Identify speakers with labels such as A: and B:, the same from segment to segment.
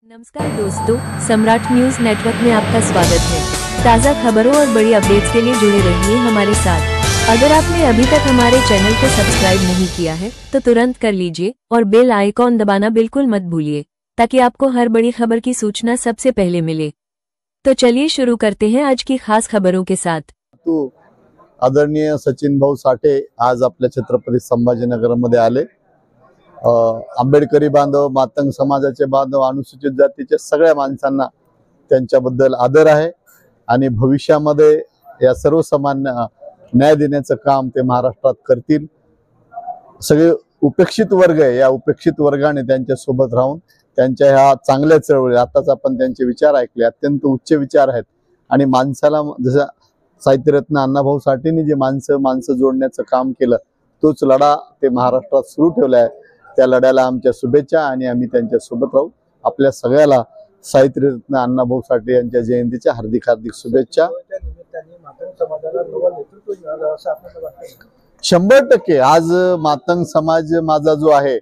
A: नमस्कार दोस्तों, सम्राट news network में आपका स्वागत है। ताज़ा खबरों और बड़ी अपडेट्स के लिए जुड़े रहिए हमारे साथ। अगर आपने अभी तक हमारे चैनल को सब्सक्राइब नहीं किया है तो तुरंत कर लीजिए और बेल आइकॉन दबाना बिल्कुल मत भूलिए, ताकि आपको हर बड़ी खबर की सूचना सबसे पहले मिले। तो चलिए शुरू करते हैं आज की खास खबरों के साथ।
B: तो आदरणीय सचिन भाऊ साठे आज आपल्या छत्रपती संभाजीनगर मध्ये आले। आंबेडकरी बांधव, मातंग समाजाचे बांधव, अनुसूचित जातीच्या सगळ्या माणसांना त्यांच्याबद्दल आदर आहे आणि भविष्यामध्ये या सर्वसामान्य न्याय देण्याचं काम ते महाराष्ट्रात करतील। सगळे उपेक्षित वर्ग आहे, या उपेक्षित वर्गाने त्यांच्या सोबत राहून त्यांच्या ह्या चांगल्या चळवळी, आताच आपण त्यांचे विचार ऐकले, अत्यंत उच्च विचार आहेत आणि माणसाला जसं साहित्यरत्न अण्णाभाऊ साठेंनी जे माणसं जोडण्याचं काम केलं, तोच लढा ते महाराष्ट्रात सुरू ठेवला आहे। त्या लढ्याला आमच्या शुभेच्छा आणि आम्ही त्यांच्या सोबत राहू। आपल्या सगळ्याला साहित्यरत्न अण्णाभाऊ साठे यांच्या जयंतीच्या हार्दिक शुभेच्छा। 100% आज मातंग समाज माझा जो आहे,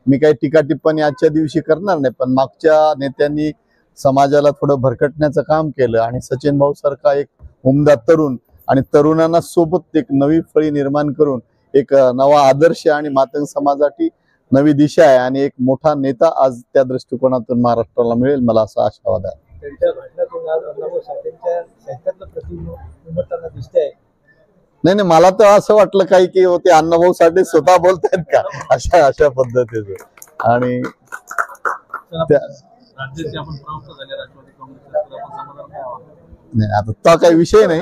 B: मी काही टीका टिप्पणी आजच्या दिवशी करणार नाही, पण मागच्या नेत्यांनी समाजाला थोडं भरकटण्याचं काम केलं आणि सचिन भाऊ सारखा एक उमदा तरुण आणि तरुणांना सोबत एक नवी फळी निर्माण करून एक नवा आदर्श आणि मातंग समाजासाठी नवी दिशा आहे आणि एक मोठा नेता आज त्या दृष्टिकोनातून महाराष्ट्राला मिळेल, मला असा आशावाद आहे।
C: त्यांच्या भाषणातून आज अण्णाभाऊ साठेंच्या साहित्यातलं प्रतिबिंब दिसतंय।
B: नाही, मला तर असं वाटलं काही की होते अण्णाभाऊ साठे स्वतः बोलतायत का, अशा पद्धतीचं। आणि
C: राज्याचे आपण प्रवक्ता झाले राष्ट्रवादी काँग्रेसचे,
B: नाही आता तो काही विषय नाही।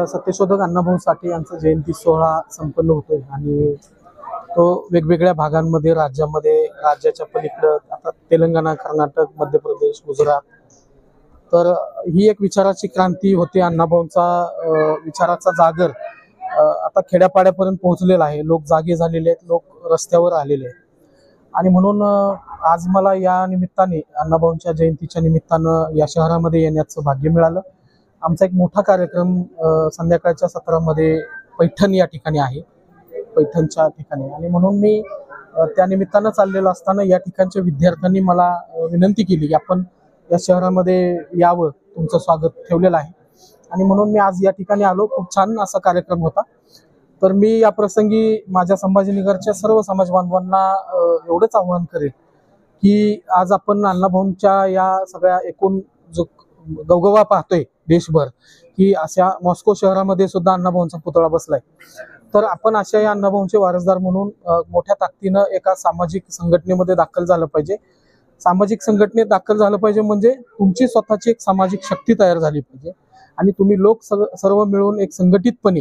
D: सत्यशोधक अण्णाभाऊ साठे यांचा जयंती सोहळा संपन्न होतोय आणि तो वेगवेगळ्या भागांमध्ये राज्याच्या पलीकडे आता तेलंगणा, कर्नाटक, मध्य प्रदेश, गुजरात, तर ही एक विचाराची क्रांती होते। अण्णाभाऊंचा विचाराचा जागर आता खेड्यापाड्यापर्यंत पोहोचलेला आहे। लोक जागे झालेले आहेत, लोक रस्त्यावर आलेले आहेत आणि म्हणून आज मला या निमित्ताने अण्णाभाऊंच्या जयंतीच्या निमित्तानं या शहरामध्ये येण्याचं भाग्य मिळालं। आमचा एक मोठा कार्यक्रम संध्याकाळच्या सत्रामध्ये पैठण या ठिकाणी आहे, पैठणच्या ठिकाणी, आणि म्हणून मी त्या निमित्तानं चाललेलं असताना या ठिकाणच्या विद्यार्थ्यांनी मला विनंती केली की आपण या शहरामध्ये यावं, तुमचं स्वागत ठेवलेलं आहे, आणि म्हणून मी आज या ठिकाणी आलो। खूप छान असा कार्यक्रम होता। तर मी या प्रसंगी माझ्या संभाजीनगरच्या सर्व समाज बांधवांना एवढंच आवाहन करेन की आज आपण अण्णाभाऊंच्या या सगळ्या एकूण जो गवगवा पाहतोय देशभर, की अशा मॉस्को शहरामध्ये सुद्धा अण्णाभाऊंचा पुतळा बसलाय, तर आपण अशा या अण्णाभाऊंचे वारसदार म्हणून मोठ्या ताकदीनं एका सामाजिक संघटनेमध्ये दाखल झालं पाहिजे। सामाजिक संघटनेत दाखल झालं पाहिजे म्हणजे तुमची स्वतःची एक सामाजिक शक्ती तयार झाली पाहिजे आणि तुम्ही लोक सर्व मिळून एक संघटितपणे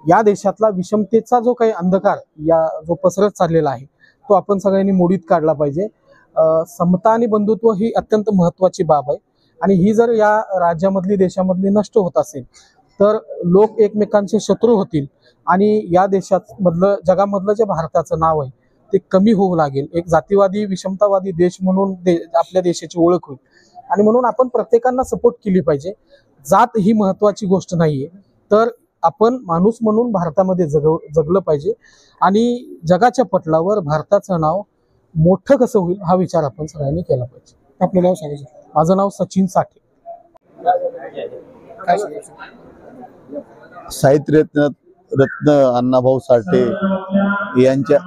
D: या देशातला विषमतेचा जो काही अंधकार जो पसरत चाललेला आहे तो आपण सगळ्यांनी मोडीत काढला पाहिजे। समता आणि बंधुत्व ही अत्यंत महत्त्वाची बाब आहे आणि ही जर या राज्यामधली, देशामधली नष्ट होत असेल तर लोक एकमेकांचे शत्रू होतील आणि या देशामधलं, जगामधलं जे भारताचं नाव आहे ते कमी होऊ लागेल। एक जातीवादी, विषमतावादी देश म्हणून आपल्या देशाची ओळख होईल आणि म्हणून आपण प्रत्येकांना सपोर्ट केली पाहिजे। जात ही महत्त्वाची गोष्ट नाहीये, तर आपण माणूस म्हणून भारतामध्ये जगलं पाहिजे आणि जगाच्या पटलावर भारताचं नाव मोठं कसं होईल हा विचार आपण सगळ्यांनी केला पाहिजे। आपलं नाव सांगायचं? माझं नाव सचिन साठे।
B: साहित्यरत्न अण्णाभाऊ साठे यांच्या